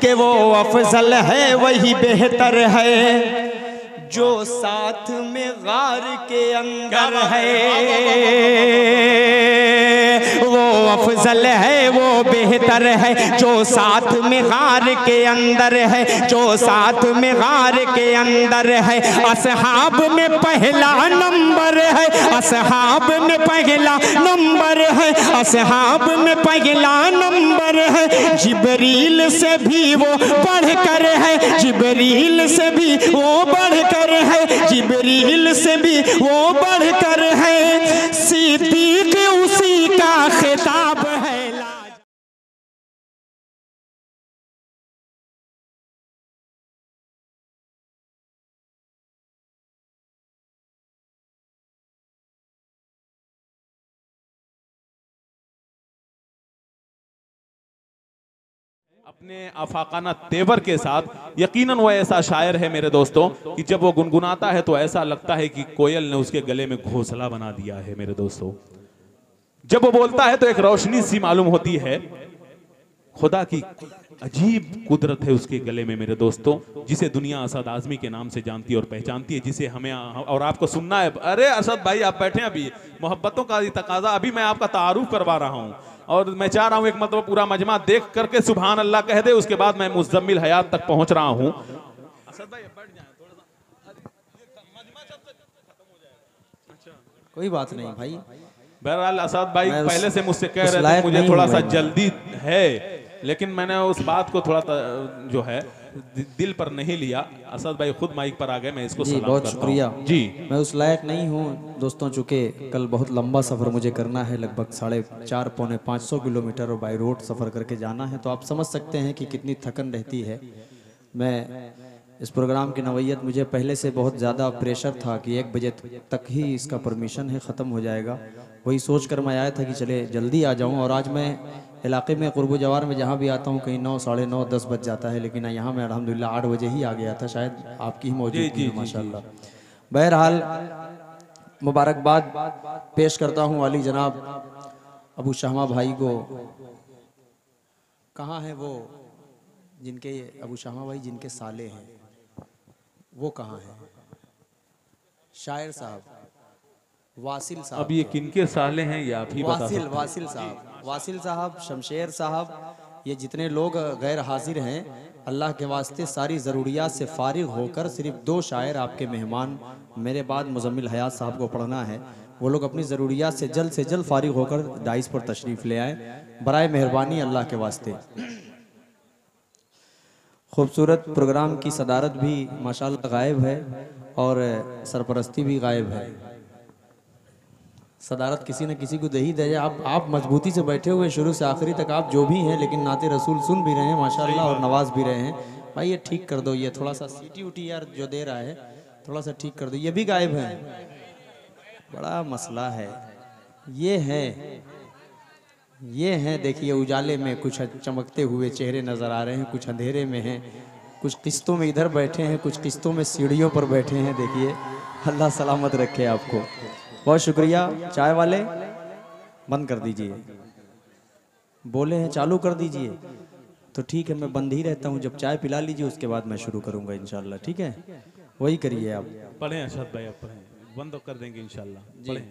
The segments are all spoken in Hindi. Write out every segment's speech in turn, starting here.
कि वो अफजल है वही बेहतर है जो साथ में गार के अंदर है। वो अफजल है वो बेहतर है जो साथ में गार के अंदर है, जो साथ में गार के अंदर है। असहाब में पहला नंबर है, असहाब में पहला नंबर है, असहाब में पहला नंबर है। जिब्रील से भी वो बढ़कर है, जिब्रील से भी वो बढ़कर है, जिब्रील से भी वो बढ़कर है। सिद्दीक उसी का खिताब है। अपने आफाकाना तेवर के साथ यकीनन वो ऐसा शायर है मेरे दोस्तों कि जब वो गुनगुनाता है तो ऐसा लगता है कि कोयल ने उसके गले में घोंसला बना दिया है मेरे दोस्तों। जब वो बोलता है तो एक रोशनी सी मालूम होती है। खुदा की अजीब कुदरत है उसके गले में मेरे दोस्तों, जिसे दुनिया असद आजमी के नाम से जानती है और पहचानती है, जिसे हमें और आपको सुनना है। अरे असद भाई आप बैठे हैं, अभी मोहब्बतों का तकाजा, अभी मैं आपका तारुफ करवा रहा हूँ और मैं चाह रहा हूँ एक मतलब पूरा मजमा देख करके सुभान अल्लाह कह दे, उसके बाद मैं मुज़म्मिल हयात तक पहुंच रहा हूँ। असद भाई बैठ जाएं थोड़ा सा, कोई बात नहीं भाई। बहरहाल असद भाई पहले से मुझसे कह रहे थे मुझे थोड़ा सा जल्दी है, लेकिन मैंने उस बात को थोड़ा जो है दिल पर नहीं लिया। असद भाई खुद माइक पर आ गए, मैं इसको जी सलाम बहुत करता शुक्रिया हूं। जी मैं उस लायक नहीं हूँ दोस्तों, चूँकि कल बहुत लंबा सफ़र मुझे करना है, लगभग 450 पौने 500 किलोमीटर और बाई रोड सफ़र करके जाना है, तो आप समझ सकते हैं कि कितनी थकन रहती है। मैं इस प्रोग्राम की नवैयत मुझे पहले से बहुत ज़्यादा प्रेशर था कि 1 बजे तक ही इसका परमिशन है, ख़त्म हो जाएगा। वही सोच कर मैं आया था कि चले जल्दी आ जाऊँ, और आज मैं इलाके में कुर्ब जवार में जहाँ भी आता हूँ कहीं 9, साढ़े 9, 10 बज जाता है, लेकिन यहाँ मैं अल्हम्दुलिल्लाह 8 बजे ही आ गया था, शायद आपकी ही मौजूदगी में माशाल्लाह। बहरहाल मुबारकबाद पेश करता हूँ वाली जनाब अबू शामा भाई को। कहाँ है वो जिनके अबू शामा भाई जिनके साले हैं, वो कहाँ है? शायर साहब, वासिल साहब। अब ये किनके साले हैं ये आप ही बता सकते हैं। वासिल साहब, वासिल साहब, शमशेर साहब, ये जितने लोग गैर हाजिर हैं, अल्लाह के वास्ते सारी ज़रूरियात से फारिग होकर सिर्फ 2 शायर आपके मेहमान मेरे बाद मुज़म्मिल हयात साहब को पढ़ना है। वो लोग अपनी ज़रूरियात से जल्द फारिग होकर दाइस पर तशरीफ़ ले आए, बराए मेहरबानी अल्लाह के वास्ते। खूबसूरत प्रोग्राम की सदारत भी माशाल्लाह गायब है और सरपरस्ती भी गायब है। सदारत किसी न किसी को दे ही दे। आप मजबूती से बैठे हुए शुरू से आखिरी तक, आप जो भी हैं, लेकिन नाते रसूल सुन भी रहे हैं माशाल्लाह और नवाज भी रहे हैं। भाई ये ठीक कर दो, ये थोड़ा सा सीटी उटी यार जो दे रहा है थोड़ा सा ठीक कर दो। ये भी गायब है, बड़ा मसला है। ये हैं देखिए उजाले में कुछ चमकते हुए चेहरे नज़र आ रहे हैं, कुछ अंधेरे में हैं, कुछ किस्तों में इधर बैठे हैं, कुछ किस्तों में सीढ़ियों पर बैठे हैं। देखिए अल्लाह सलामत रखे आपको। बहुत शुक्रिया। चाय वाले बंद कर दीजिए, बोले हैं चालू कर दीजिए, तो ठीक है मैं बंद ही रहता हूँ। जब चाय पिला लीजिए उसके बाद मैं शुरू करूँगा इंशाल्लाह, ठीक है? वही करिए आप। पढ़ें अरशद भाई, आप पढ़ें, बंद कर देंगे इंशाल्लाह। पढ़ें।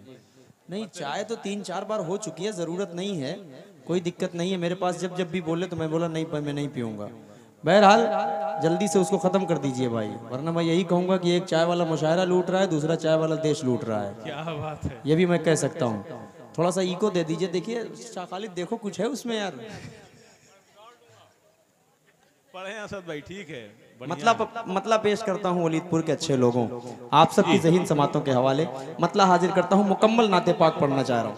नहीं चाय तो 3-4 बार हो चुकी है, ज़रूरत नहीं है, कोई दिक्कत नहीं है मेरे पास। जब भी बोले तो मैं बोला नहीं मैं नहीं पीऊँगा। बहरहाल जल्दी से उसको ख़त्म कर दीजिए भाई, वरना मैं यही कहूँगा कि एक चाय वाला मुशायरा लूट रहा है, दूसरा चाय वाला देश लूट रहा है। क्या बात है, ये भी मैं कह सकता हूँ। थोड़ा सा इको दे दीजिए। देखिए शाह खालिद देखो कुछ है उसमें यार। पढ़ें अरशद भाई, ठीक है। मतलब पेश करता हूँ वलीदपुर के अच्छे लोगों, आप सबकी ज़हीन समातों के हवाले मतलब हाजिर करता हूँ। मुकम्मल नाते पाक पढ़ना चाह रहा हूँ।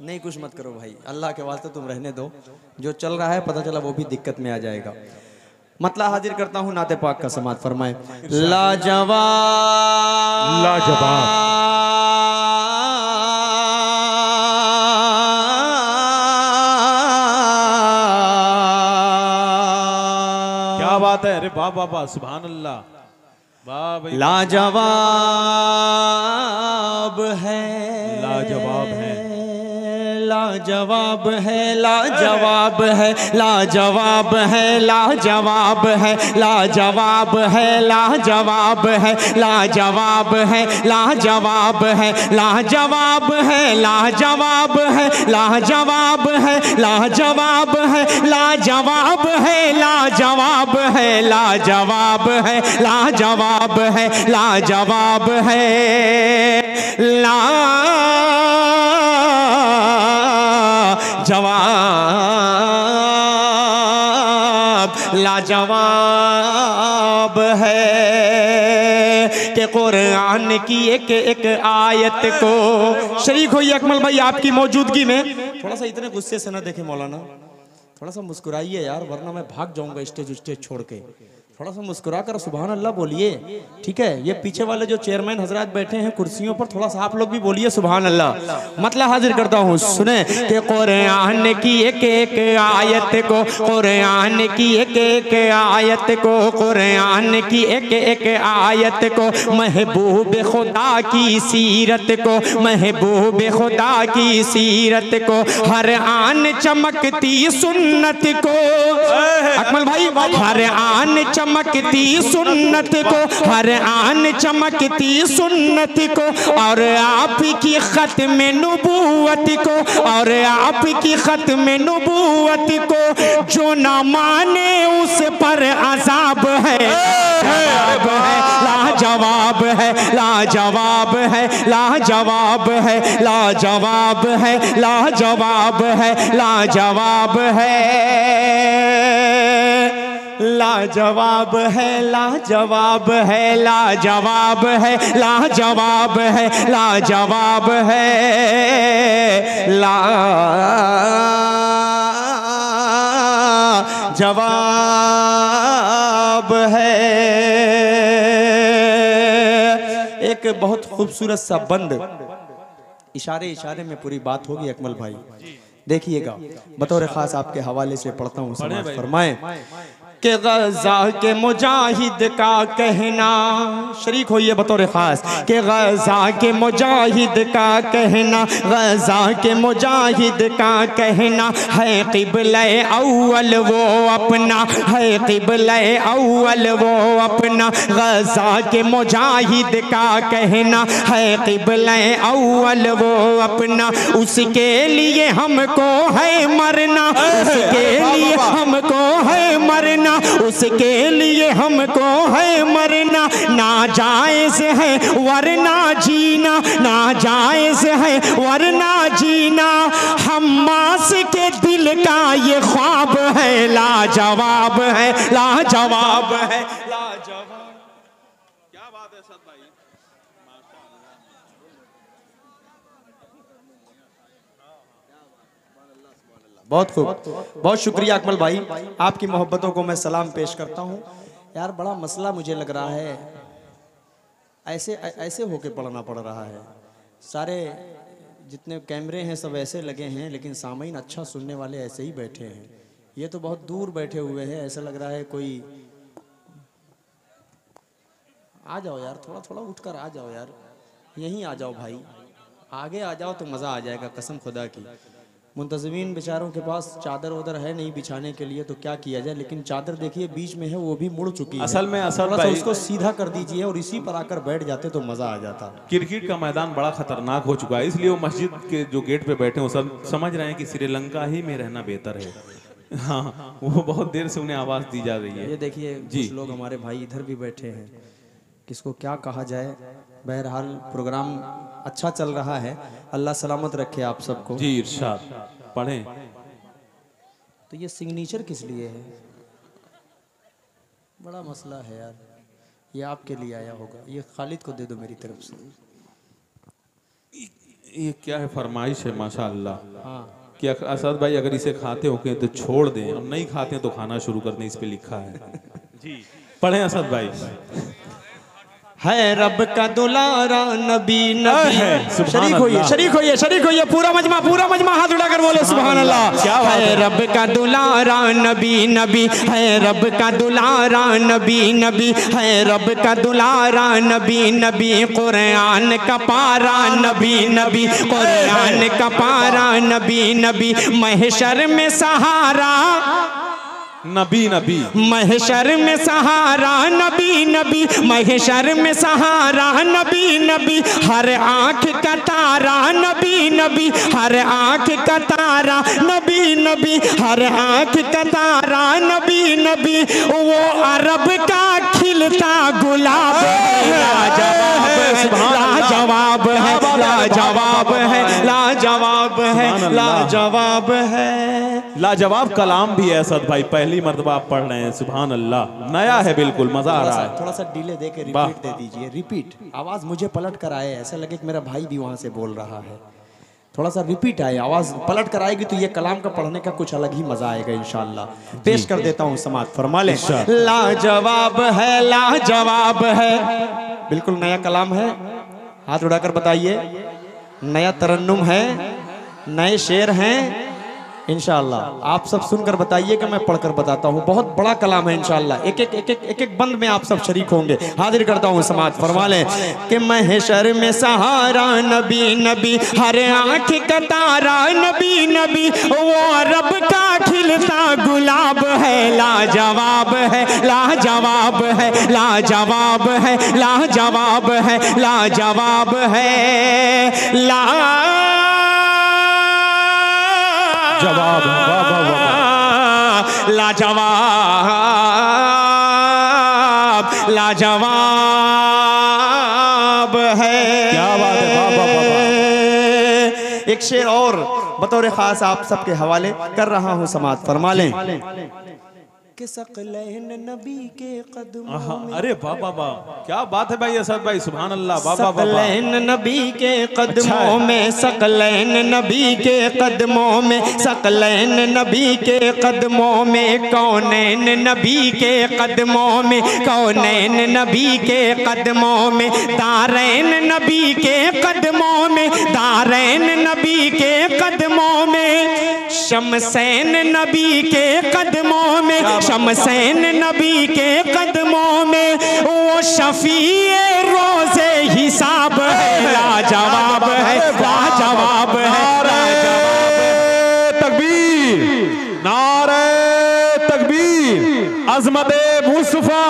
नहीं कुछ मत करो भाई, अल्लाह के वास्ते तुम रहने दो। जो चल रहा है पता चला वो भी दिक्कत में आ जाएगा। मतलब हाजिर करता हूँ नाते पाक का समात फरमाए। लाजवाब लाजवाब क्या बात है। अरे वाह वाह वाह, सुभान अल्लाह, वाह भाई। लाजवाब है, लाजवाब है, लाजवाब है, लाजवाब है, लाजवाब है, लाजवाब है, लाजवाब है, लाजवाब है, लाजवाब है, लाजवाब है, लाजवाब है, लाजवाब है, लाजवाब है, लाजवाब है, लाजवाब है, लाजवाब है, लाजवाब है, लाजवाब है, लाजवाब है, लाजवाब है कि कुरान की एक एक आयत को शरीक होइए अकमल भाई आपकी मौजूदगी में। थोड़ा सा इतने गुस्से से ना देखे मौलाना, थोड़ा सा मुस्कुराइए यार, वरना मैं भाग जाऊंगा स्टेज छोड़ के। थोड़ा सा मुस्कुरा कर सुभान अल्लाह बोलिए, ठीक है। ये पीछे वाले जो चेयरमैन हजरात बैठे हैं कुर्सियों पर, थोड़ा सा आप लोग भी बोलिए सुभान अल्लाह। मतलब हाजिर करता हूँ, सुने कि कुरान की एक एक आयत को, कुरान की एक एक आयत को, कुरान की एक एक आयत को, महबूब खुदा की सीरत को, महबूब खुदा की सीरत को, हर आन चमकती सुन्नत को, अकमल भाई हर आन चमकती सुन्नत को, हर आन चमकती सुन्नत को, और आपकी खत्म नबूवत को, और आपकी खत्म नबूवत को, जो न माने उस पर अज़ाब है, लाजवाब है, लाजवाब है, लाजवाब है, लाजवाब है, लाजवाब है, लाजवाब है, लाजवाब है, लाजवाब है, लाजवाब है, लाजवाब है, लाजवाब है, लाजवाब है। एक बहुत खूबसूरत सा बंद, इशारे इशारे में पूरी बात होगी अकमल भाई, देखिएगा। बतौर खास आपके हवाले से पढ़ता हूँ, समाज फरमाएं कि गज़ा के मुजाहिद का कहना, शरीक होइए बतौर खास, कि गज़ा के मुजाहिद का कहना, गज़ा के मुजाहिद का कहना है क़िबले अव्वल वो अपना, है क़िबले अव्वल वो अपना, गज़ा के मुजाहिद का कहना है क़िबले अव्वल वो अपना, उसके लिए हमको है मरना, उसके लिए हमको है मरना, उसके लिए हमको है मरना, नाजायज है वरना जीना, नाजायज है वरना जीना, हम्मास के दिल का ये ख्वाब है, लाजवाब है, लाजवाब है, लाजवाब। क्या बात है सद भाई, बहुत खूब, बहुत शुक्रिया अकमल भाई, आपकी मोहब्बतों को मैं सलाम पेश करता हूँ। यार बड़ा मसला मुझे लग रहा है, ऐसे ऐसे होके पढ़ना पड़ रहा है। सारे जितने कैमरे हैं सब ऐसे लगे हैं, लेकिन सामईन अच्छा सुनने वाले ऐसे ही बैठे हैं। ये तो बहुत दूर बैठे हुए हैं, ऐसा लग रहा है कोई। आ जाओ यार, थोड़ा थोड़ा उठकर आ जाओ यार, यहीं आ जाओ भाई, आगे आ जाओ तो मज़ा आ जाएगा कसम खुदा की। मुंतज़मीन बेचारों के पास चादर उधर है नहीं बिछाने के लिए, तो क्या किया जाए, लेकिन चादर देखिए बीच में है, वो भी मुड़ चुकी है। असल में थोड़ा सा उसको सीधा कर दीजिए और इसी पर आकर बैठ जाते तो मज़ा आ जाता। क्रिकेट का मैदान बड़ा खतरनाक हो चुका है, इसलिए वो मस्जिद के जो गेट पे बैठे हैं सब समझ रहे हैं कि श्रीलंका ही में रहना बेहतर है। हाँ, वो बहुत देर से उन्हें आवाज़ दी जा रही है। ये देखिए कुछ लोग हमारे भाई इधर भी बैठे हैं, किसको क्या कहा जाए। बहरहाल प्रोग्राम अच्छा चल रहा है, अल्लाह सलामत रखे आप सबको। जी इरशाद पढ़ें। तो ये सिग्नेचर किस लिए है, बड़ा मसला है यार। ये आपके लिए आया होगा, ये खालिद को दे दो मेरी तरफ से। ये क्या है, फरमाइश है माशाअल्लाह। हाँ कि असद भाई अगर इसे खाते हो तो छोड़ दें, और नहीं खाते तो खाना शुरू कर दें, इस पे लिखा है। जी पढ़ें असद भाई। है रब का दुलारा नबी नबी। सुभान अल्लाह। शरीक होइए पूरा मजमा हाथ उठाकर बोले सुभान अल्लाह। है रब का दुलारा नबी नबी, है रब का दुलारा नबी नबी, है रब का दुलारा नबी नबी। कुरान का पारा नबी नबी, कुरान का पारा नबी नबी। महशर में सहारा नबी नबी, महशर में सहारा नबी नबी, महशर में सहारा नबी नबी। हर आँख का तारा नबी नबी, हर आँख का तारा नबी नबी, हर आँख का तारा नबी नबी। वो अरब का खिलता गुलाब है, लाजवाब है, लाजवाब है, लाजवाब है, लाजवाब है। लाजवाब कलाम भी है असद भाई, पहली मर्तबा आप पढ़ रहे हैं, सुभान अल्लाह। नया है बिल्कुल, मजा आ रहा है। थोड़ा सा डिले दे के रिपीट दे दीजिए, रिपीट। आवाज मुझे पलट कर आए, ऐसा लगे कि मेरा भाई भी वहां से बोल रहा है। थोड़ा सा रिपीट आए, आवाज पलट कर आएगी तो ये कलाम का पढ़ने का कुछ अलग ही मजा आएगा इंशाल्लाह। पेश कर देता हूँ समाअत फरमा लें। लाजवाब है, लाजवाब है, बिल्कुल नया कलाम है। हाथ उठाकर बताइए, नया तरन्नुम है, नए शेर हैं इंशाअल्लाह। आप सब सुनकर बताइए कि मैं पढ़कर बताता हूँ। बहुत बड़ा कलाम है इंशाअल्लाह। एक बंद में आप सब शरीक होंगे। हाजिर करता हूँ समाअत फरमा लें कि महशर में सहारा नबी नबी, हर आँख का तारा नबी नबी। वो रब का खिलता गुलाब है, लाजवाब है, लाजवाब है, लाजवाब है, लाजवाब है, लाजवाब है, जवाब लाजवाब, लाजवाब है। क्या बात है, वाह वाह वाह। एक शेर और बतौर खास आप सबके हवाले कर रहा हूँ, समाअत फरमा लें कि सकलैन नबी के कदमों में। अरे वाह वाह वाह, क्या बात है भाई असद भाई, सुभान अल्लाह। वाह वाह वाह। सकलैन नबी के कदमों में, सकलैन नबी के कदमों में, सकलैन नबी के कदमों में, कौनैन नबी के कदमों में, कौनैन नबी के कदमों में, दारैन नबी के कदमों में, दारैन नबी के कदमों में, शमसैन नबी के कदमों में, शमसैन नबी के कदमों में। वो शफीए रोज़े हिसाब है, लाजवाब है, लाजवाब है, लाजवाब है। तकबीर, नारे तकबीर, अज़मत मुस्तफा,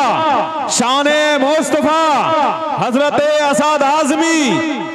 शान मुस्तफा, हजरत असद आज़मी।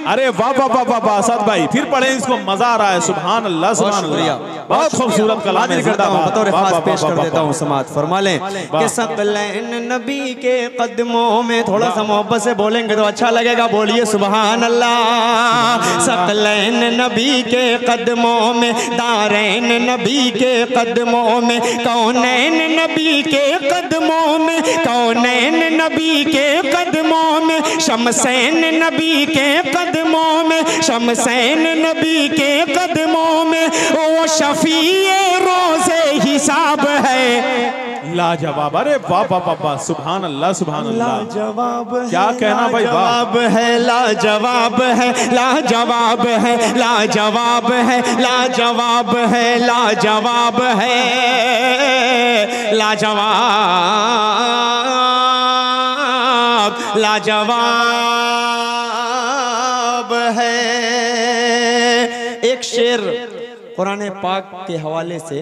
अरे वाह वाह वाह वाह वाह असद भाई, फिर पढ़े इसको, मजा आ रहा है। सुभान अल्लाह, सुभान अल्लाह, बहुत खूबसूरत कलाम है। बतौर खास पेश कर देता हूँ, समाअत फरमा लें कि सकलैन नबी के कदमों में। थोड़ा सा मोहब्बत से बोलेंगे तो अच्छा लगेगा, बोलिए सुभान अल्लाह। सकलैन नबी के कदमों में, दारैन नबी के कदमों में, कौनैन नबी के कदमों में, कौनैन नबी के कदमों में, शमसैन नबी के कदमों में, शमसैन नबी के कदमों में। वो शफीए रोज़े हिसाब है, लाजवाब। अरे वाह वाह वाह वाह, सुभान अल्लाह, सुभान अल्लाह। लाजवाब है, क्या कहना भाई, लाजवाब है, लाजवाब है, लाजवाब है, लाजवाब है, लाजवाब है, लाजवाब है, लाजवाब, लाजवाब है। एक शेर कुरान पाक के हवाले से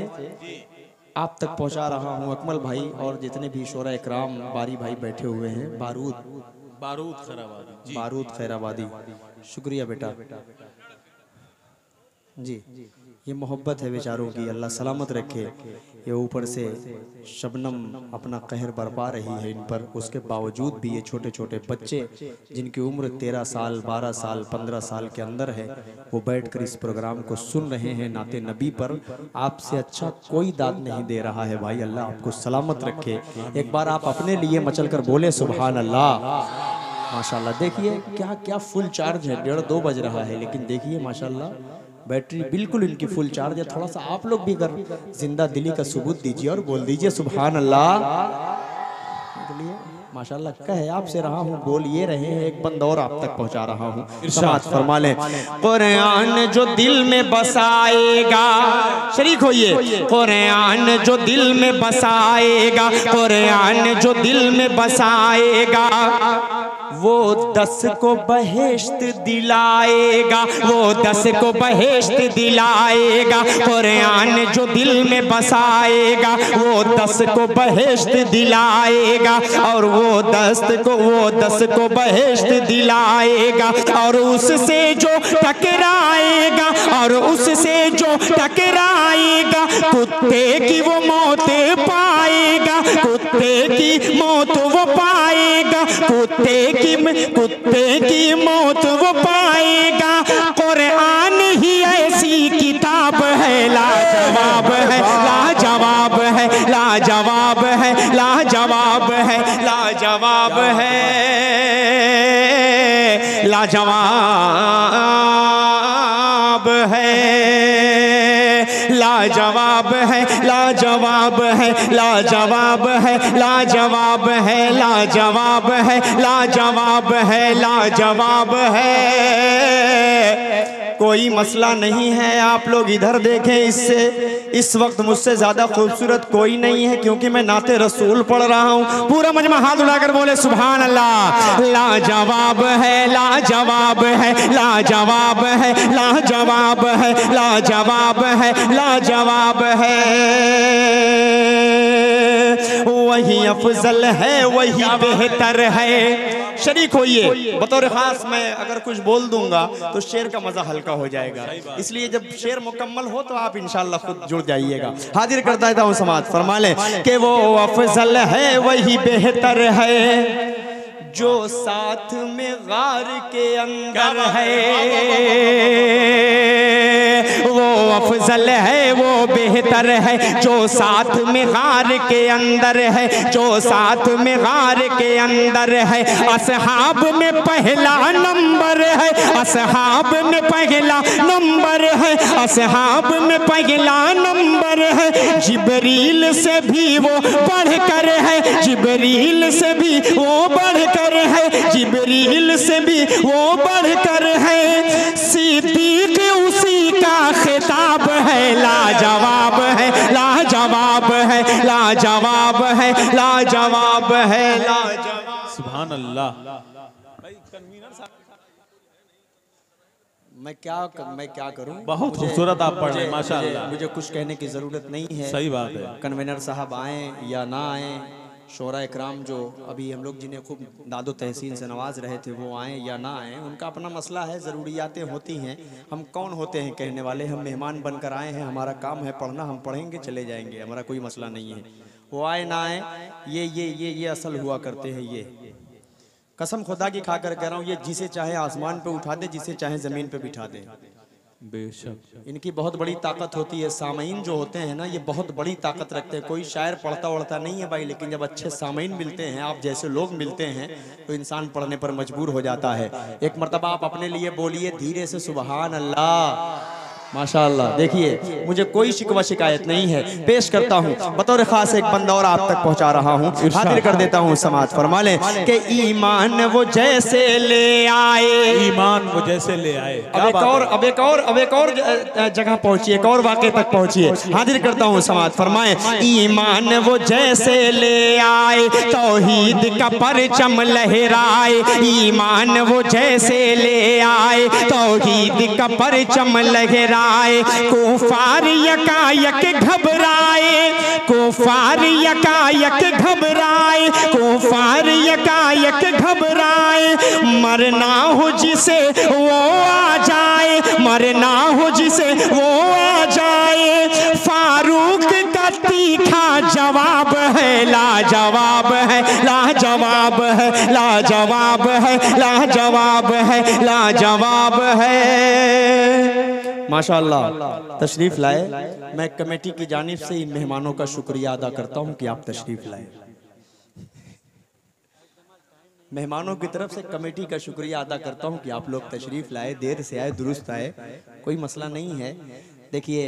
आप तक पहुंचा रहा हूं। अकमल भाई और जितने भी शोरा इकराम बारी भाई बैठे हुए हैं, बारूद खैराबादी, शुक्रिया बेटा जी। ये मोहब्बत है बेचारों की, अल्लाह सलामत रखे। ये ऊपर से शबनम अपना कहर बरपा रही है इन पर, उसके बावजूद भी ये छोटे छोटे बच्चे जिनकी उम्र 13 साल 12 साल 15 साल के अंदर है, वो बैठकर इस प्रोग्राम को सुन रहे हैं नाते नबी पर। आपसे अच्छा कोई दाद नहीं दे रहा है भाई, अल्लाह आपको सलामत रखे। एक बार आप अपने लिए मचल कर बोले सुभान अल्लाह। माशाल्लाह, देखिए क्या क्या फुल चार्ज है, 1:30-2 बज रहा है, लेकिन देखिए माशाल्लाह बैटरी बिल्कुल इनकी फुल चार्ज है। थोड़ा सा आप लोग भी अगर जिंदा दिली का सबूत दीजिए और बोल दीजिए सुभान अल्लाह। चलिए माशाल्लाह कह आपसे रहा हूँ, बोल ये रहे हैं, एक बंद और आप तक पहुँचा रहा हूँ। समाज फरमा लें, कुरान जो दिल में बसाएगा, शरीक होइए, कुरान जो दिल में बसाएगा, कुरान जो दिल में बसाएगा, वो 10 को बहेश्त दिलाएगा, वो 10 को बहेश्त दिलाएगा। कुरान जो दिल में बसाएगा, वो 10 को बहेश्त दिलाएगा, और वो 10 को बहेश्त दिलाएगा। और उससे जो टकराएगा, और उससे जो टकराएगा, कुत्ते की वो मौत पाएगा, कुत्ते की मौत वो पाएगा, कुत्ते की मौत वो पाएगा। कुरान ही ऐसी किताब है, लाजवाब है, लाजवाब है, लाजवाब है, लाजवाब है, लाजवाब है, लाजवाब है, लाजवाब है, लाजवाब है, लाजवाब है, लाजवाब है, लाजवाब है, लाजवाब है, लाजवाब है। कोई मसला नहीं है, आप लोग इधर देखें, इससे इस वक्त मुझसे ज्यादा खूबसूरत कोई नहीं है, क्योंकि मैं नाते रसूल पढ़ रहा हूँ। पूरा मजमा हाथ उठाकर बोले सुभान अल्लाह। लाजवाब है, लाजवाब है, लाजवाब है, लाजवाब है, लाजवाब है, लाजवाब है। वही अफजल है, वही बेहतर है। शरीक होइए, बतौर खास मैं अगर कुछ बोल दूंगा तो शेर का मजा हल्का हो जाएगा, इसलिए जब शेर मुकम्मल हो तो आप इंशाल्लाह खुद जुड़ जाइएगा। हाजिर करता हूँ समाज, फरमा ले कि वो अफजल है, वही बेहतर है, जो साथ में गार के अंदर है। वो अफजल है, वो बेहतर है, जो साथ में गार के अंदर है, जो साथ में गार के अंदर है। असहाब में पहला नंबर है, असहाब में पहला नंबर है, असहाब में पहला नंबर है। जिब्रील से भी वो बढ़कर है, जिब्रील से भी वो बढ़कर है, जिब्रील से भी वो बढ़कर है। सिद्दीक उसी का खिताब है, लाजवाब है, लाजवाब है, लाजवाब है, लाजवाब है, लाजवाब। सुभान अल्लाह। मैं क्या करूं? बहुत खूबसूरत आप पढ़ रहे हैं माशाअल्लाह। मुझे कुछ कहने की जरूरत नहीं है। सही बात है। कन्वेनर साहब आए या ना आए, शोरा इकराम जो अभी हम लोग जिन्हें खूब दादो तहसीन से नवाज रहे थे, वो आए या ना आए, उनका अपना मसला है, ज़रूरियातें होती हैं। हम कौन होते हैं कहने वाले? हम मेहमान बनकर आए हैं, हमारा काम है पढ़ना, हम पढ़ेंगे चले जाएंगे, हमारा कोई मसला नहीं है। वो आए ना आए, ये असल हुआ करते हैं। ये कसम खुदा की खाकर कह रहा हूँ, ये जिसे चाहे आसमान पे उठा दे, जिसे चाहे ज़मीन पे बिठा दे। बेशक इनकी बहुत बड़ी ताकत होती है। सामीन जो होते हैं ना, ये बहुत बड़ी ताकत रखते हैं। कोई शायर पढ़ता वढ़ता नहीं है भाई, लेकिन जब अच्छे सामीन मिलते हैं, आप जैसे लोग मिलते हैं, तो इंसान पढ़ने पर मजबूर हो जाता है। एक मर्तबा आप अपने लिए बोलिए धीरे से सुभान अल्लाह। माशाअल्लाह। देखिए मुझे कोई शिकवा शिकायत नहीं है। पेश करता हूँ बतौर खास एक बंदा और आप तक पहुँचा रहा हूँ, हाजिर कर देता हूँ समाज। फरमा लें कि ईमान वो जैसे ले आए, ईमान वो जैसे ले आए। अब एक और जगह पहुँचिए, एक और वाक़े तक पहुँचिए। हाजिर करता हूँ समाज। फरमाए ईमान वो जैसे ले आए, तौहीद का परचम लहराए। ईमान वो जैसे ले आए, तौहीद का परचम लहराए। कुफार यकायक घबराए, कुफार यकायक घबराए, कुफार यकायक घबराए। मरना हो जिसे वो आ जाए, मरना हो जिसे वो आ जाए। फारूक का तीखा जवाब है, लाजवाब है, लाजवाब है, लाजवाब है, लाजवाब है, लाजवाब है। माशाअल्लाह तशरीफ लाए। मैं कमेटी की जानिब से इन मेहमानों का शुक्रिया अदा करता हूं कि आप तशरीफ लाए। मेहमानों की तरफ से कमेटी का शुक्रिया अदा करता हूं कि आप लोग तशरीफ लाए, देर से आए दुरुस्त आए, कोई मसला नहीं है। देखिए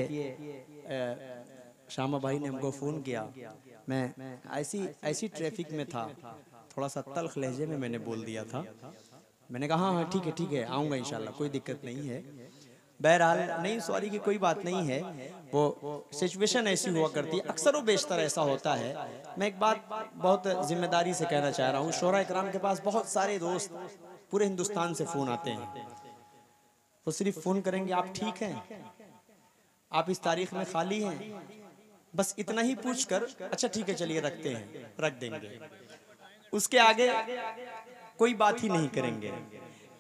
शामा भाई ने हमको फ़ोन किया, मैं ऐसी ट्रैफिक में था, थोड़ा सा तल्ख लहजे में मैंने बोल दिया था। मैंने कहा हाँ ठीक है आऊँगा इंशाल्लाह, कोई दिक्कत नहीं है। बहरहाल नहीं, सॉरी की कोई बात नहीं है, वो सिचुएशन ऐसी हुआ करती है, अक्सर वो बेशतर ऐसा होता है। मैं एक बात बहुत जिम्मेदारी से कहना चाह रहा हूँ, शोरा इकराम के पास बहुत सारे दोस्त पूरे हिंदुस्तान से फ़ोन आते हैं। वो सिर्फ फ़ोन करेंगे आप ठीक हैं, आप इस तारीख में खाली हैं, बस इतना ही पूछकर अच्छा ठीक है चलिए रखते हैं, रख देंगे। उसके आगे कोई बात ही नहीं करेंगे।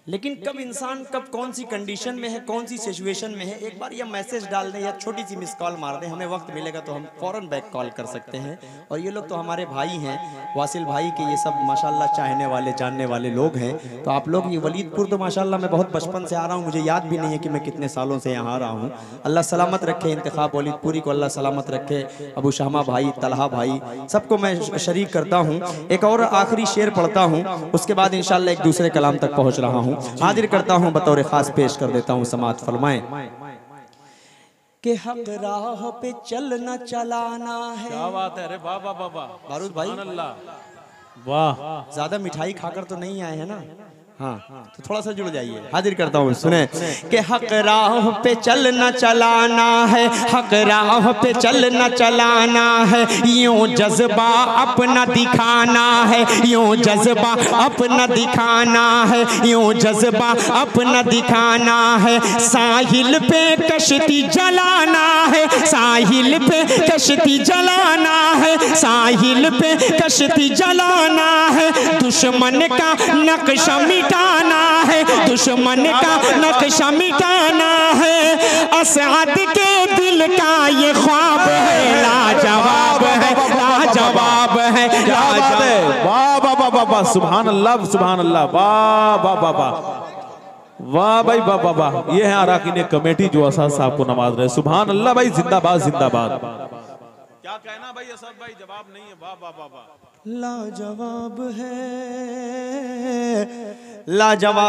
लेकिन कब इंसान कब कौन सी कंडीशन में है, कौन सी सिचुएशन में है, एक बार या मैसेज डाल दें या छोटी सी मिस कॉल मार दें, हमें वक्त मिलेगा तो हम फ़ौरन बैक कॉल कर सकते हैं। और ये लोग तो हमारे भाई हैं, वासिल भाई के ये सब माशाल्लाह चाहने वाले जानने वाले लोग हैं। तो आप लोग ये वलीदपुर तो माशाल्लाह मैं बहुत बचपन से आ रहा हूँ, मुझे याद भी नहीं है कि मैं कितने सालों से यहाँ आ रहा हूँ। अल्लाह सलामत रखे, इंतखाब वलीदपुरी को अल्लाह सलामत रखे, अबू शामा भाई, तलहा भाई, सबको मैं शरीक करता हूँ। एक और आखिरी शेर पढ़ता हूँ, उसके बाद इंशाल्लाह एक दूसरे कलाम तक पहुँच रहा हूँ। हाजिर करता हूं, बतौर खास पेश कर देता हूं, समाअत फरमाएं कि हक राह पे चलना चलाना है। क्या बात है, अरे वाह वाह वाह वाह बारूद भाई, वाह, ज्यादा मिठाई खाकर तो नहीं आए हैं ना? हाँ, तो थोड़ा सा जुड़ जाइए। हाजिर करता हूँ, सुने कि हक राह पे चलना चलाना है, हक राह पे चलना चलाना है, यूं जज्बा अपना दिखाना है, यूं जज्बा अपना दिखाना है, यूं जज्बा अपना दिखाना है। साहिल पे कश्ती जलाना है, साहिल पे कश्ती जलाना है, साहिल पे कश्ती जलाना है। दुश्मन का नक्शा मिटाना है, दुश्मन का नक्शा मिटाना है। असद के दिल का ये ख्वाब है, लाजवाब है, लाजवाब है, लाजवाब है। वाह वाह वाह वाह वाह, सुभान अल्लाह सुभान अल्लाह, वाह वाह वाह वाह वाह भाई, वाह वाह वाह। ये है अराकीन कमेटी जो असाद साहब को नवाज रहे। सुभान अल्लाह भाई, जिंदाबाद जिंदाबाद। क्या कहना भाई असद भाई, जवाब नहीं है। वाह वाह वाह वाह, लाजवाब है, लाजवाब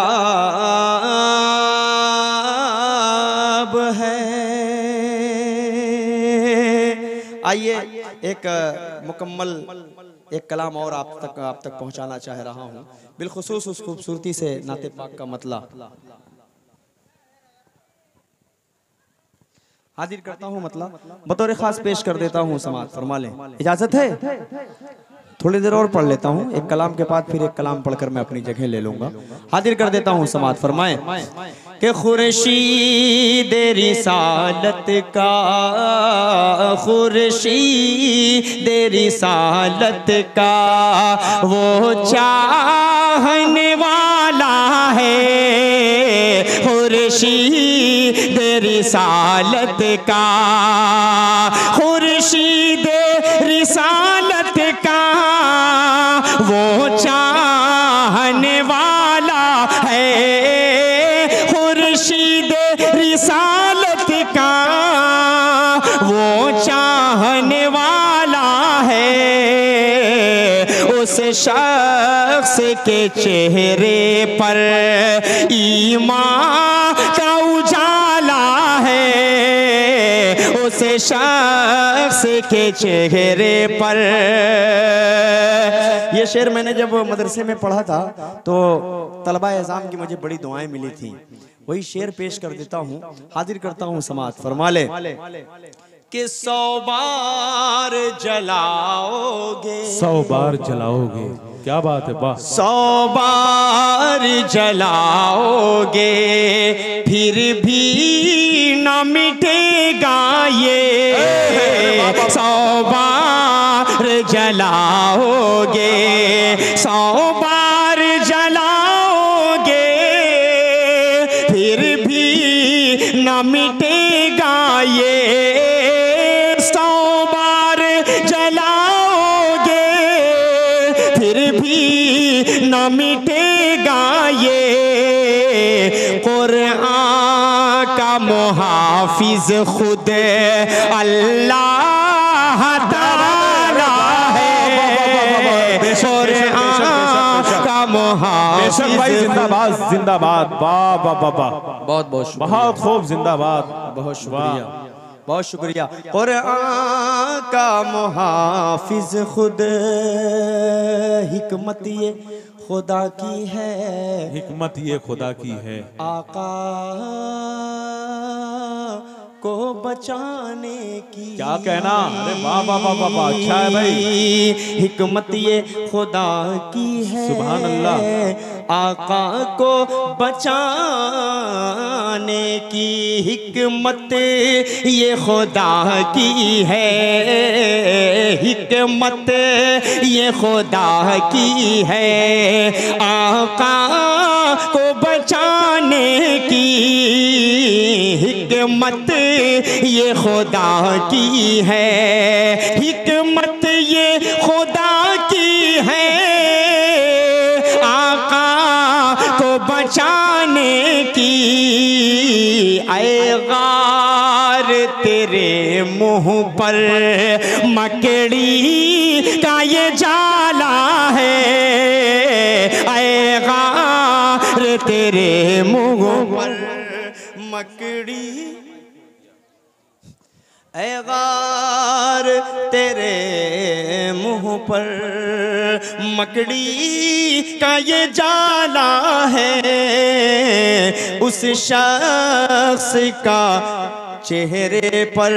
है। आइए एक मुकम्मल एक कलाम और आप तक पहुंचाना चाह रहा हूं, बिलखुसूस उस खूबसूरती से नाते पाक का मतला। हाजिर करता हूं, मतलब बतौर खास पेश कर देता हूं, समाअत फरमा लें, इजाजत है? थोड़ी देर और पढ़ लेता हूँ, एक कलाम के बाद फिर एक कलाम पढ़कर मैं अपनी जगह ले लूंगा। हाजिर कर देता हूँ, समाअत फरमाएं कि खुर्शीद रिसालत का, खुर्शीद रिसालत का वो चाहने वाला है, खुर्शीद रिसालत का, खुर्शीद रिसालत का वो चाहने वाला है, खुर्शीद रिसालत का वो चाहने वाला है। उस शख्स के चेहरे पर ईमान का उजाला है, उस शख्स के चेहरे पर। ये शेर मैंने जब मदरसे में पढ़ा था तो तलबा एज़ाम की मुझे बड़ी दुआएं मिली थी, वही शेर पेश कर देता हूँ। हाजिर करता हूँ, समाअत फरमा ले कि 100 बार जलाओगे, 100 बार जलाओगे। क्या बात है, वाह। 100 बार जलाओगे फिर भी न मिटेगा ये, 100 बार जलाओगे, 100 बार जलाओगे फिर भी न मिटेगा ये, 100 बार जलाओगे फिर भी न मिटेगा ये। कुरान का मुहाफिज खुद अल्लाह ताला है, कुरान का मुहाफिज। भाई जिंदाबाद जिंदाबाद, वाह वाह वाह वाह, बहुत बहुत बहुत खूब, जिंदाबाद, बहुत शुक्रिया। बहुत शुक्रिया। कुरान का मुहाफिज खुद हिकमत ये खुदा की है, हिकमत ये खुदा की है। आका को बचाने की क्या कहना, अरे वाह वाह वाह वाह, अच्छा है भाई। हिकमत ये खुदा की है, सुभान अल्लाह। आका को बचाने की हिकमत ये खुदा की है, हिकमत ये खुदा की है, आका को बचाने की हिकमत ये खुदा की है, हिकमत ये खुदा की है, आका को बचाने की। ऐ गार तेरे मुंह पर मकड़ी का ये जाला है, ऐ गार तेरे मुंह पर मकड़ी, ऐ गार तेरे मुंह पर मकड़ी का ये जाला है, उस शख्स का चेहरे पर।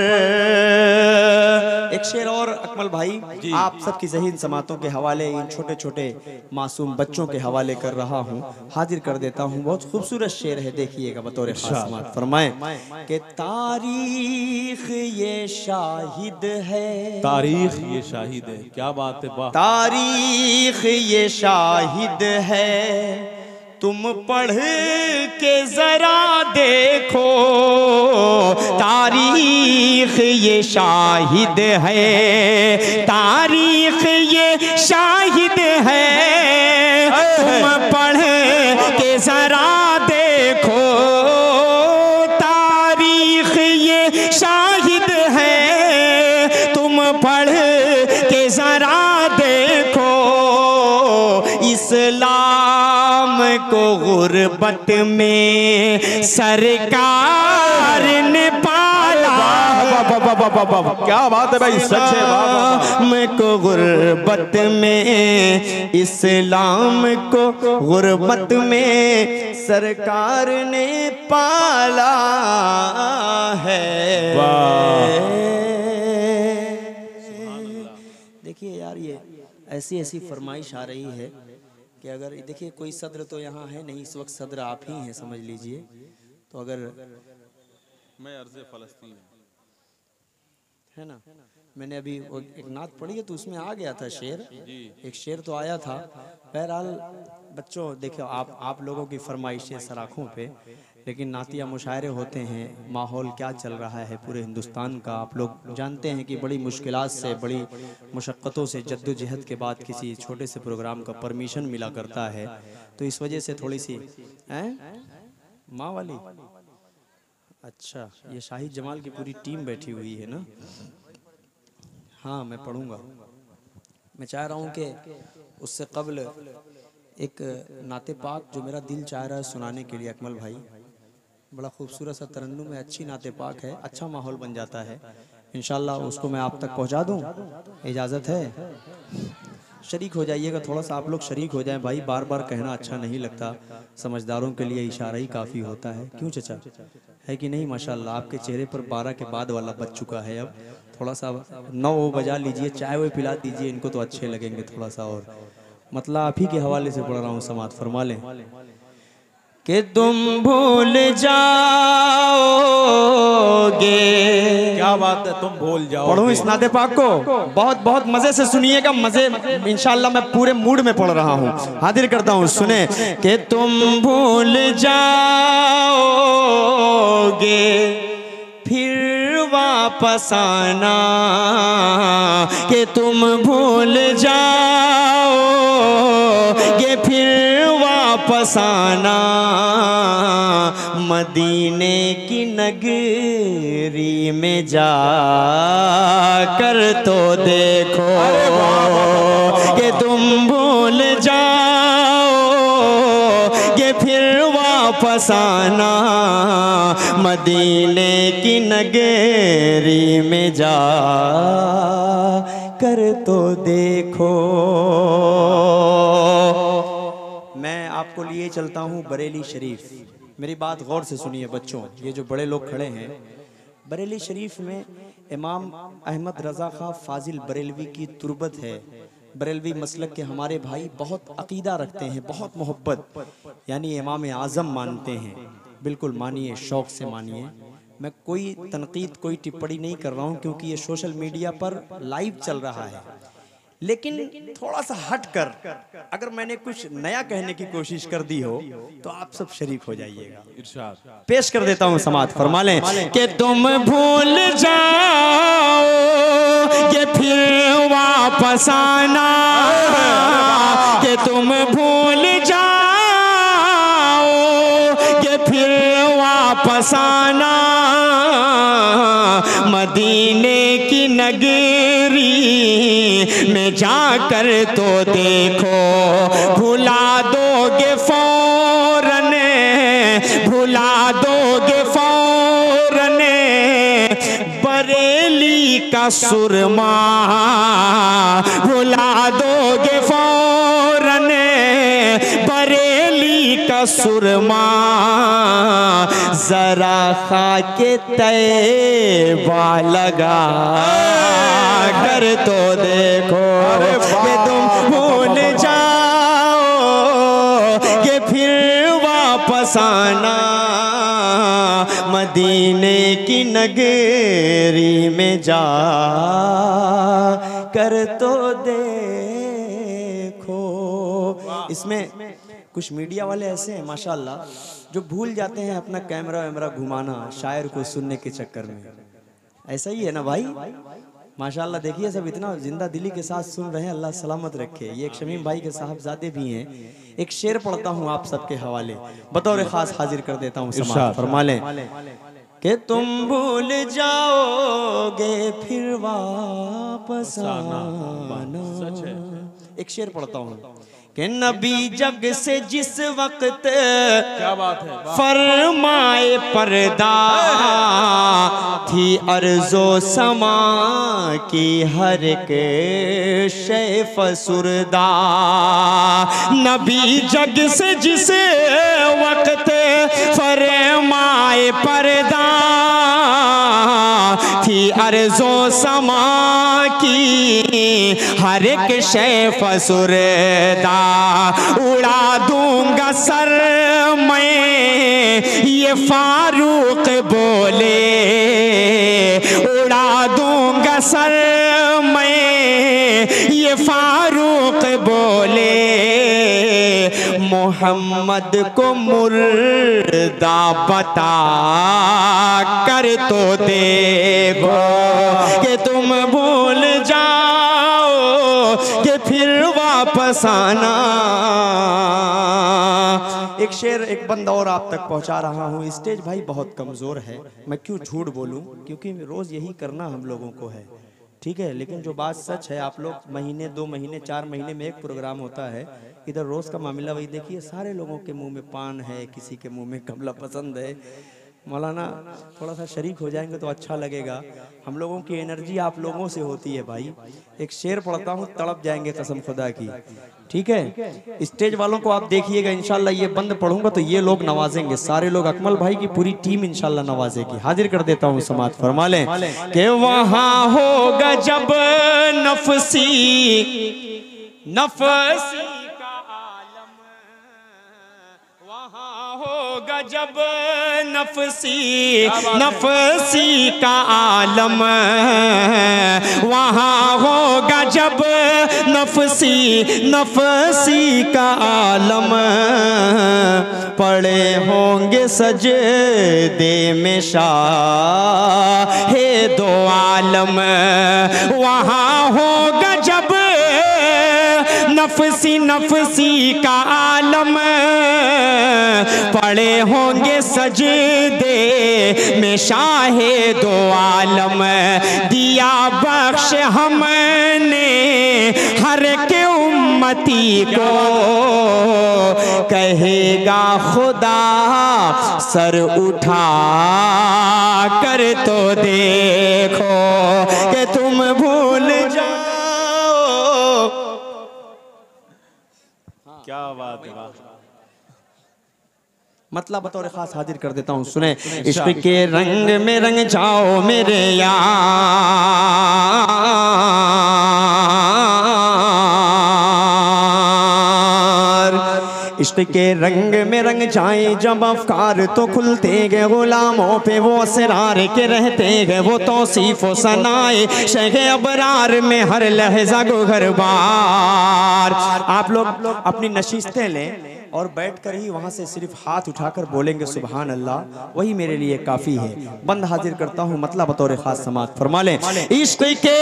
एक शेर और अकमल भाई, आप सबकी ज़हीन समातों के हवाले इन छोटे छोटे मासूम बच्चों के हवाले कर रहा हूँ, हाजिर कर देता हूँ। बहुत खूबसूरत शेर है, देखिएगा बतौर खास समात फरमाएं कि तारीख ये शाहिद है, तारीख ये शाहिद है। क्या बात है, वाह। तारीख ये शाहिद है, तुम पढ़ के जरा देखो, तारीख ये शाहिद है, तारीख ये शाहिद है, तुम पढ़ के जरा देखो, तारीख ये शाहिद है, तुम पढ़ के जरा देखो, इस्लाम को गुर्बत में सरकार ने पाला। क्या बात है भाई, सच है। इस्लाम को गुर्बत में, इस्लाम को गुर्बत में सरकार ने पाला है। देखिए यार, ये ऐसी ऐसी फरमाइश आ रही है कि अगर देखिए कोई सदर तो यहाँ है नहीं इस वक्त, सदर आप ही हैं समझ लीजिए। तो अगर मैं अर्ज़े फ़लस्तीन है ना, मैंने अभी एक नात पढ़ी है तो उसमें आ गया था शेर, एक शेर तो आया था। बहरहाल बच्चों देखो, आप लोगों की फरमाइशें सराखों पे, लेकिन नातिया मुशायरे होते हैं, माहौल क्या चल रहा है पूरे हिंदुस्तान का आप लोग जानते हैं कि बड़ी मुश्किलात से, बड़ी मुशक्क़तों से जद्दोजहद के बाद किसी छोटे से प्रोग्राम का परमिशन मिला करता है। तो इस वजह से थोड़ी सी माँ वाली, अच्छा ये शाहिद जमाल की पूरी टीम बैठी हुई है ना। हाँ मैं पढ़ूंगा, मैं चाह रहा हूँ कि उससे कबल एक नाते पाक जो मेरा दिल चाह रहा है सुनाने के लिए अकमल भाई, बड़ा खूबसूरत सा तरन्नुम है, अच्छी नाते पाक है, अच्छा माहौल बन जाता है। इंशाल्लाह उसको मैं आप तक पहुंचा दूं, इजाज़त है? शरीक हो जाइएगा, थोड़ा सा आप लोग शरीक हो जाएं भाई, बार बार कहना अच्छा नहीं लगता, समझदारों के लिए इशारा ही काफ़ी होता है। क्यों चचा, है कि नहीं? माशाल्लाह आपके चेहरे पर 12 के बाद वाला बच चुका है। अब थोड़ा सा 9 बजा लीजिए, चाय वो पिला दीजिए, इनको तो अच्छे लगेंगे थोड़ा सा। और मतलब आप ही के हवाले से पढ़ रहा हूँ, समात फरमा लें कि तुम भूल जाओगे। क्या बात है, तुम भूल जाओ। पढ़ूं इस नाते पाक को, बहुत बहुत मजे से सुनिएगा, मजे इंशाल्लाह मैं पूरे मूड में पढ़ रहा हूँ, हाजिर करता हूँ, सुने कि तुम भूल जाओगे फिर वापस आना, कि तुम भूल जाओगे फिर वापस आना, मदीने की नगरी में जाकर तो देखो, कि तुम भूल जाओगे फिर वापस आना, मदीने की नगरी में जा कर तो देखो। मैं आपको लिए चलता हूँ बरेली शरीफ। मेरी बात गौर से सुनिए बच्चों, ये जो बड़े लोग खड़े हैं, बरेली शरीफ में इमाम अहमद रज़ा खां फाजिल बरेलवी की तुरबत है। बरेलवी मसलक के हमारे भाई बहुत अकीदा रखते हैं, बहुत मोहब्बत, यानी इमाम आज़म मानते हैं। बिल्कुल मानिए, शौक़ से मानिए। मैं कोई तनकीद, कोई टिप्पणी नहीं कर रहा हूँ, क्योंकि ये सोशल मीडिया पर लाइव चल रहा है। लेकिन थोड़ा सा हट कर अगर मैंने कुछ नया कहने की कोशिश कर दी हो तो आप सब शरीक हो जाइएगा। इरशाद पेश कर देता हूँ, समात फरमा लें कि तुम भूल जाओ कि फिर वापस आना, कि तुम भूल जाओ कि फिर वापस आना, मदीने की नगरी में जाकर तो देखो। भुला दोगे फौरन, भुला दोगे फौरन बरेली का सुरमा, भुला दोगे फौरन बरेली का सुरमा। जरा खाके तैबा लगा कर तो देखो, कि तुम भूल जाओ कि फिर वापस आना, मदीने की नगरी में जा कर तो देखो। इसमें कुछ मीडिया वाले ऐसे हैं माशाल्लाह जो भूल जाते हैं अपना कैमरा वैमरा घुमाना शायर को सुनने के चक्कर में। ऐसा ही है ना भाई, माशाल्लाह। देखिए सब इतना जिंदा दिली के साथ सुन रहे हैं, अल्लाह सलामत रखे। ये एक शमीम भाई के साहबजादे भी हैं। एक शेर पढ़ता हूँ आप सबके हवाले, बतौर खास हाजिर कर देता हूँ, समाअत फरमा लें कि तुम भूल जाओगे फिर वापस आना। एक शेर पढ़ता हूँ कि नबी जग से जिस वक्त, क्या बात है, फरमाए पर्दा, थी अर्ज़ो समा की हर एक शे फसुरदा। नबी जग से जिस वक्त फरमाए पर्दा, थी अर्ज़ो समा की हर एक शे फसुरदा। उड़ा दूंगा सर मैं ये फारूक बोले, उड़ा दूंगा सर मैं ये फारूक बोले। मोहम्मद को मुर्दा बता कर तो देखो, कि तुम भूल जाओ कि फिर वापस आना। एक शेर, एक बंद और आप तक पहुंचा रहा हूँ। स्टेज भाई बहुत कमजोर है, मैं क्यों झूठ बोलूं, क्योंकि रोज यही करना हम लोगों को है, ठीक है। लेकिन जो बात सच है, आप लोग महीने 2 महीने 4 महीने में एक प्रोग्राम होता है, इधर रोज का मामला वही देखिए। सारे लोगों के मुंह में पान है, किसी के मुंह में कमला पसंद है। मौलाना थोड़ा सा शरीक हो जाएंगे तो अच्छा लगेगा। हम लोगों की एनर्जी आप लोगों से होती है भाई। एक शेर पढ़ता हूँ, तड़प जाएंगे कसम खुदा की, ठीक है। स्टेज वालों को आप देखिएगा, इंशाल्लाह ये बंद पढ़ूंगा तो ये लोग नवाजेंगे, सारे लोग, अकमल भाई की पूरी टीम इंशाल्लाह नवाजेगी। हाजिर कर देता हूँ, समाअत फरमा लें कि वहाँ होगा जब नफसी नफसी का आलम, वहाँ होगा जब नफसी नफसी का आलम, वहाँ होगा जब नफसी नफसी का आलम। पड़े होंगे सजदे में शाहे दो आलम, वहाँ होगा जब नफसी नफसी का आलम, पड़े होंगे सजदे में शाहे दो आलम। दिया बख्श हमने हर के उम्मती को, कहेगा खुदा सर उठा कर तो देखो कि तुम भूल जाओ। क्या बात है, मतलब बतौर खास हाजिर कर देता हूँ, सुने। इश्क के रंग में रंग जाओ मेरे यार, इश्क के रंग में रंग जाए जब अफकार तो खुलते गए, गुलामों पे वो असरार के रहते गए, वो तौसीफ व सनाए शेख अबरार में हर लहजा गुहर बार। आप लोग अपनी नशीस्तें लें और बैठकर ही वहां से सिर्फ हाथ उठाकर बोलेंगे सुभान अल्लाह, वही मेरे लिए काफी है। बंद हाजिर करता हूँ, मतलब बतौर खास समात फरमा लें। इश्क के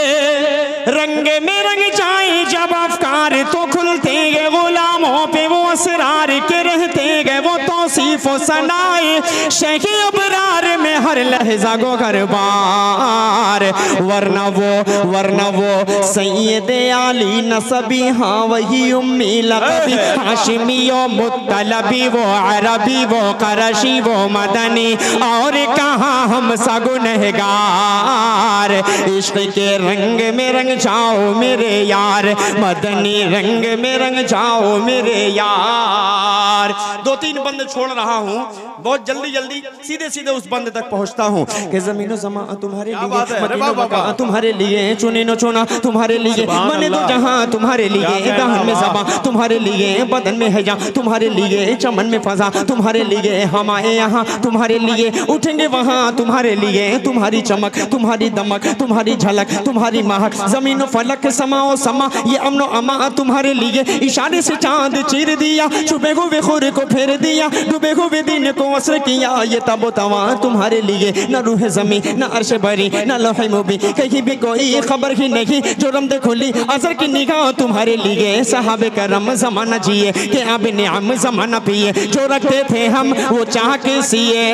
रंग में रंग जाए जब अफकार तो खुलते गए, गुलामों पे वो असरार के रहते गए, वो तौसीफ व सनाए शेख अबरार में हर लहजा गो गरबार। वरना वो सैयद आली नसबी, हाँ वही उम्मी लक़बी, हाशिमी मुत्तलबी, वो अरबी, वो करशी, वो मदनी, और कहाँ हम सा गुनहगार। इश्क के रंग में रंग जाओ मेरे यार, मदनी रंग में रंग जाओ मेरे यार। दो तीन बंद छोड़ रहा हूँ, बहुत जल्दी जल्दी सीधे सीधे उस बंद तक पहुँचता हूँ कि ज़मीनो ज़मा तुम्हारे लिए, मदीनो मका तुम्हारे लिए, चुने न चुना तुम्हारे लिए, बने तो जहाँ तुम्हारे लिए, दहन में ज़बा तुम्हारे लिए, बदन में है जहाँ तुम्हारे लिए, चमन में फजा तुम्हारे लिए, हम आए यहाँ तुम्हारे लिए, उठेंगे वहाँ तुम्हारे लिए। तुम्हारी चमक, तुम्हारी दमक, तुम्हारी झलक, तुम्हारी महक, जमीन फलक समाओ समा, ये अमनो अमा तुम्हारे लिए। इशारे से चांद चीर दिया, छुपे हुए खुर को फेर दिया, डूबे हुए दिन को असर किया, ये तबो तवा तुम्हारे लिए। न रूह जमी न अर्श बरी न लौह मुबी, कहीं भी कोई खबर ही नहीं, जो रमद खुली असर की निगाह तुम्हारे लिए। साहबे करम जमाना जिए कि अब नियाम जमाना पिए, जो रखते थे हम वो चाह के सिए,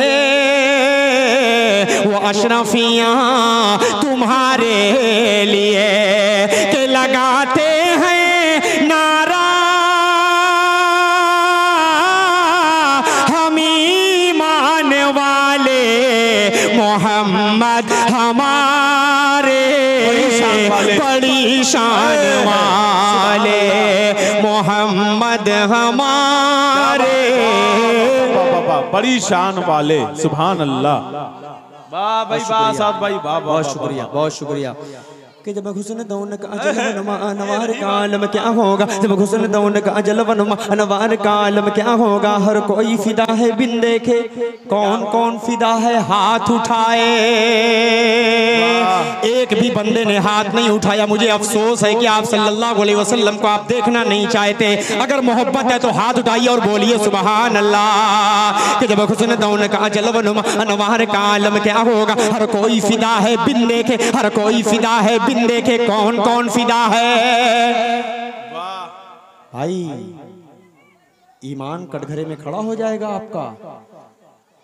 वो अशरफियाँ तुम्हारे लिए के लगाते हैं नारा, हम ईमान वाले मोहम्मद हमारे, बड़ी शान वाले मोहम्मद हमारे, बड़ी शान वाले। सुभान अल्लाह, वाह भाई वाह, साथ भाई वाह, बहुत शुक्रिया, बहुत शुक्रिया। कि जब हुस्न दौन का अजल वनुमा अनवार का आलम क्या होगा, जब हुस्न दौन का अजल वनुमा अनवार का आलम क्या होगा। हर कोई फिदा है बिन देखे, कौन कौन फिदा है हाथ उठाए। एक भी बंदे ने हाथ नहीं उठाया। मुझे अफसोस है कि आप सल्लल्लाहु अलैहि वसल्लम को आप देखना नहीं चाहते। अगर मोहब्बत है तो हाथ उठाइए और बोलिए सुभान अल्लाह। कि जब हुस्न दौन का अजल वनुमा अनवार का आलम क्या होगा। हर कोई फिदा है बिन देखे, हर कोई फिदा है बिन देखे, कौन कौन फिदा है। भाई ईमान कटघरे में खड़ा हो जाएगा आपका।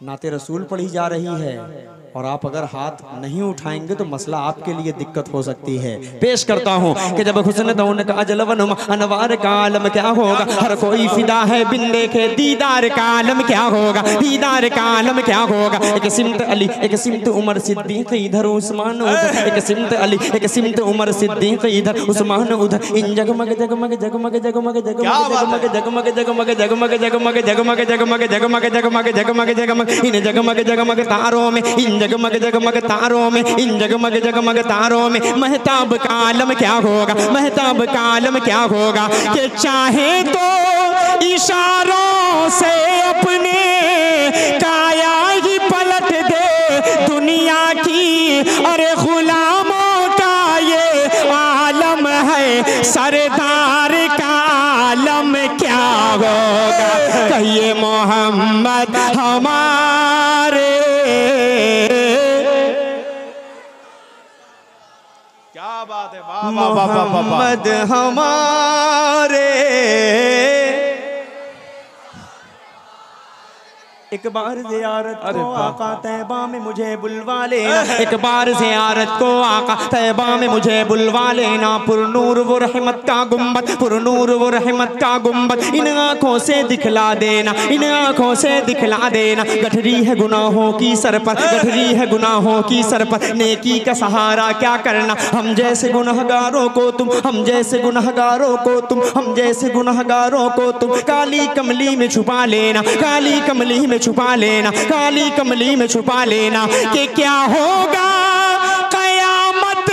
नाते रसूल पढ़ी जा रही है और आप अगर हाथ नहीं उठाएंगे तो मसला आपके लिए दिक्कत हो सकती है। पेश करता हूँ कि जब हुस्न दौन का अजल वनुमा अनवार का आलम क्या होगा। हर कोई फिदा है बिन देखे, दीदार का आलम क्या होगा, दीदार का आलम क्या होगा। एक सिमत अली, एक सिमत उमर सिद्दीक, इधर उस्मान उधर, एक सिमत अली, एक सिमत उमर सिद्दीक, इधर उस्मान उधर। इन जगमग जगमग जगमग जगमग जगमग जगमग जगमग जगमग जगमग जगमग जगमग जगमग जगमग जगमग जगमग जगमग इन जगमग जगमग तारों में, इन जगमग जगमग तारों में, इन जगमग जगमग तारों में महताब का आलम क्या होगा, महताब का आलम क्या होगा। कि चाहे तो इशारों से अपने काया ही पलट दे दुनिया की। अरे गुलामों का ये आलम है, सरदार का आलम क्या होगा। कहिए मोहम्मद हमारे, क्या बात है, मोहम्मद हमारे एक बार ज़ियारत को आका तैबा में मुझे बुलवा लेना, एक बार ज़ियारत को आका तैबा में मुझे बुलवा लेना। पुरनूर वो रहमत का गुम्बद, पुरनूर वो रहमत का गुम्बद इन आँखों से दिखला देना, इन आँखों से दिखला देना। गठरी है गुनाहों की सर पर, गठरी है गुनाहों की सर पर, नेकी का सहारा क्या करना। हम जैसे गुनहगारों को तुम, हम जैसे गुनहगारों को तुम, हम जैसे गुनहगारों को तुम काली कमली में छुपा लेना, काली कमली में छुपा लेना, काली कमली में छुपा लेना। कि क्या होगा कयामत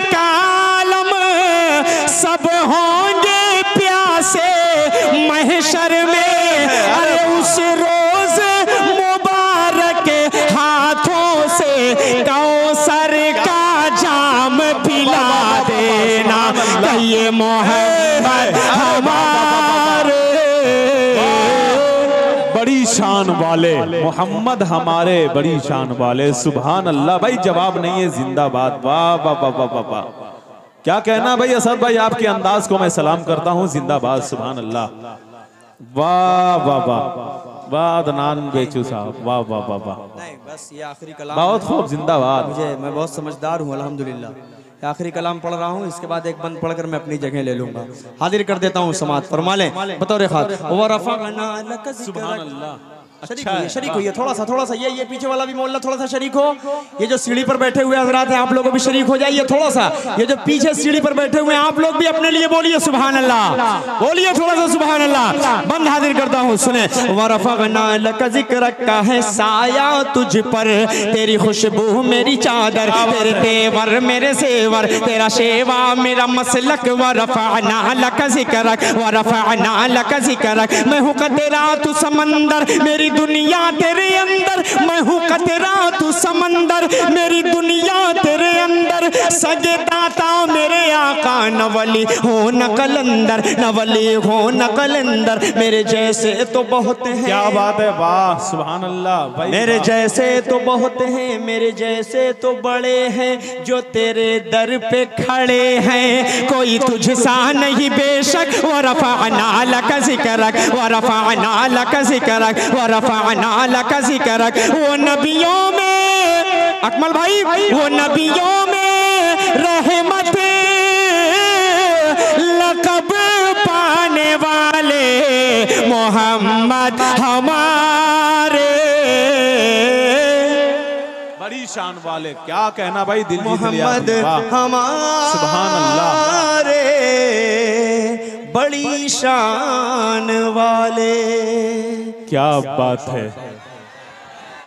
का आलम, सब होंगे प्यासे महशर में। अरे उस रोज मुबारक हाथों से कौसर का जाम पिला देना। कहिए मोहम्मद हमारे, बड़ी शान वाले मोहम्मद हमारे, बड़ी शान वाले। सुभान अल्लाह भाई, जवाब नहीं है, जिंदाबाद। वाह वाह वाह वाह वाह वाह, क्या कहना भाई असद भाई, आपके अंदाज को मैं सलाम करता हूँ, जिंदाबाद। सुभान अल्लाह, वाह वाह वाह वाह। अदनान बेचू साहब, वाह वाह वाह वाह। नहीं बस ये आखिरी कलाम, बहुत खूब, जिंदाबाद। मैं बहुत समझदार हूँ अल्हम्दुलिल्लाह। आखिरी कलाम पढ़ रहा हूँ, इसके बाद एक बंद पढ़कर मैं अपनी जगह ले लूंगा। हाजिर कर देता हूँ समात, फरमा लें बतौर खास। सुभान अल्लाह, शरीक हुई है थोड़ा सा ये पीछे वाला भी मोहल्ला थोड़ा सा शरीक हो। ये जो सीढ़ी पर बैठे हुए हजरात हैं, आप लोगों भी शरीक हो जाइए थोड़ा सा। ये जो पीछे सीढ़ी पर बैठे हुए हैं, आप लोग भी अपने लिए बोलिए सुभान अल्लाह, बोलिए थोड़ा सा सुभान अल्लाह। बंद हाजिर करता हूँ, सुने। वरफ़अना लक ज़िक्रक का है साया तुझ पर, तेरी खुशबू मेरी चादर, तेरे तेवर मेरे सेवर, तेरा शेवा मेरा मसलक। वरफ़अना लक ज़िक्रक, वरफ़अना लक ज़िक्रक। मैं हूँ कतरा तू समंदर, मेरी दुनिया तेरे अंदर। मैं हूँ कतरा तू समंदर, मेरी दुनिया तेरे अंदर। सगे दाता मेरे आका, न वली हो न कलंदर, न वली हो न कलंदर। मेरे जैसे तो बहुत हैं, क्या बात है, वाह सुभान अल्लाह भाई। मेरे जैसे तो बहुत हैं, मेरे जैसे तो बड़े हैं, जो तेरे दर पे खड़े हैं। कोई तुझसा नहीं बेशक। वरफ़अना लक ज़िक्रक, वरफ़अना लक ज़िक्रक, वरफ़अना लक ज़िक्रक। वो नबियों में अकमल भाई, वो नबियों में रहमत लक़ब पाने वाले मोहम्मद हमारे, बड़ी शान वाले। क्या कहना भाई, दिल जीत लिया मोहम्मद हमारे, सुभान अल्लाह, बड़ी शान वाले। क्या बात है।